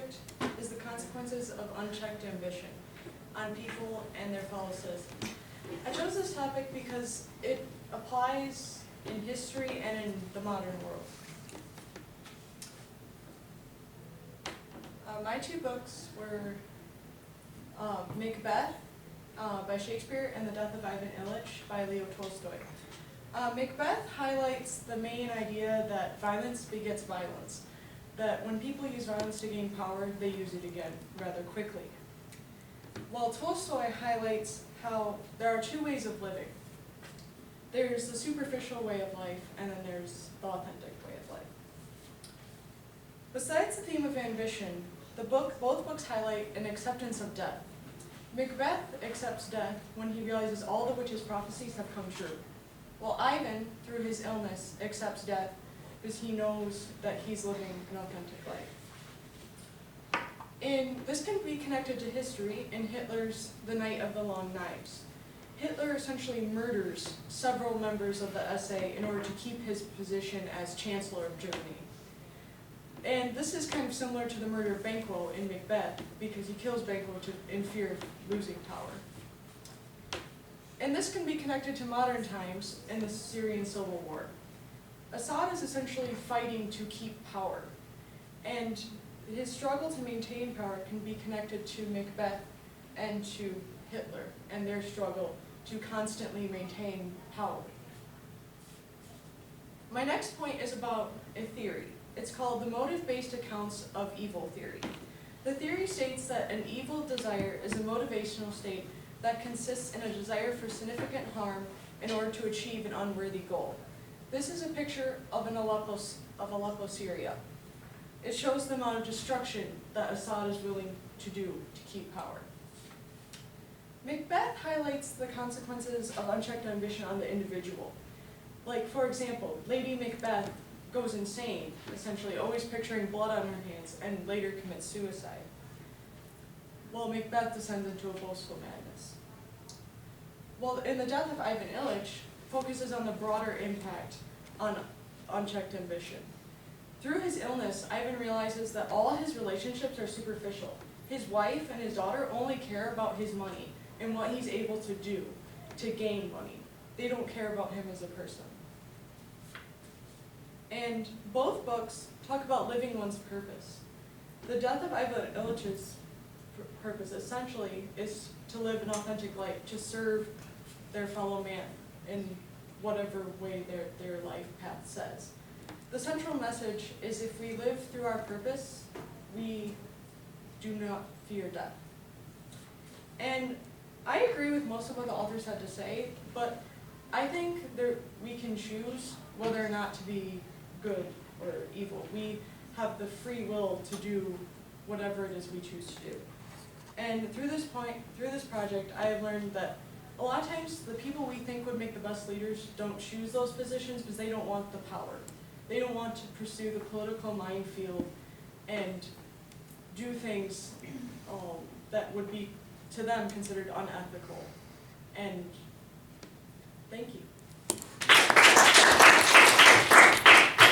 project is the consequences of unchecked ambition on people and their fellow citizens. I chose this topic because it applies in history and in the modern world. My two books were Macbeth by Shakespeare and The Death of Ivan Ilyich by Leo Tolstoy. Macbeth highlights the main idea that violence begets violence, that when people use violence to gain power, they use it again rather quickly. While Tolstoy highlights how there are two ways of living. There's the superficial way of life, and then there's the authentic way of life. Besides the theme of ambition, both books highlight an acceptance of death. Macbeth accepts death when he realizes all the witches' prophecies have come true, while Ivan, through his illness, accepts death because he knows that he's living an authentic life. And this can be connected to history in Hitler's The Night of the Long Knives. Hitler essentially murders several members of the SA in order to keep his position as Chancellor of Germany. And this is kind of similar to the murder of Banquo in Macbeth, because he kills Banquo in fear of losing power. And this can be connected to modern times in the Syrian civil war. Assad is essentially fighting to keep power, and his struggle to maintain power can be connected to Macbeth and to Hitler and their struggle to constantly maintain power. My next point is about a theory. It's called the motive-based accounts of evil theory. The theory states that an evil desire is a motivational state that consists in a desire for significant harm in order to achieve an unworthy goal. This is a picture of Aleppo, Syria. It shows the amount of destruction that Assad is willing to do to keep power. Macbeth highlights the consequences of unchecked ambition on the individual. Like, for example, Lady Macbeth goes insane, essentially always picturing blood on her hands, and later commits suicide, while Macbeth descends into a boastful madness. While in The Death of Ivan Ilyich focuses on the broader impact on unchecked ambition. Through his illness, Ivan realizes that all his relationships are superficial. His wife and his daughter only care about his money and what he's able to do to gain money. They don't care about him as a person. And both books talk about living one's purpose. The Death of Ivan Ilyich's purpose essentially is to live an authentic life, to serve their fellow man in whatever way their life path says. The central message is if we live through our purpose, we do not fear death. And I agree with most of what the authors had to say, but I think we can choose whether or not to be good or evil. We have the free will to do whatever it is we choose to do. And through this project, I have learned that a lot of times the people we think would make the best leaders don't choose those positions because they don't want the power. They don't want to pursue the political minefield and do things that would be, to them, considered unethical. And thank you.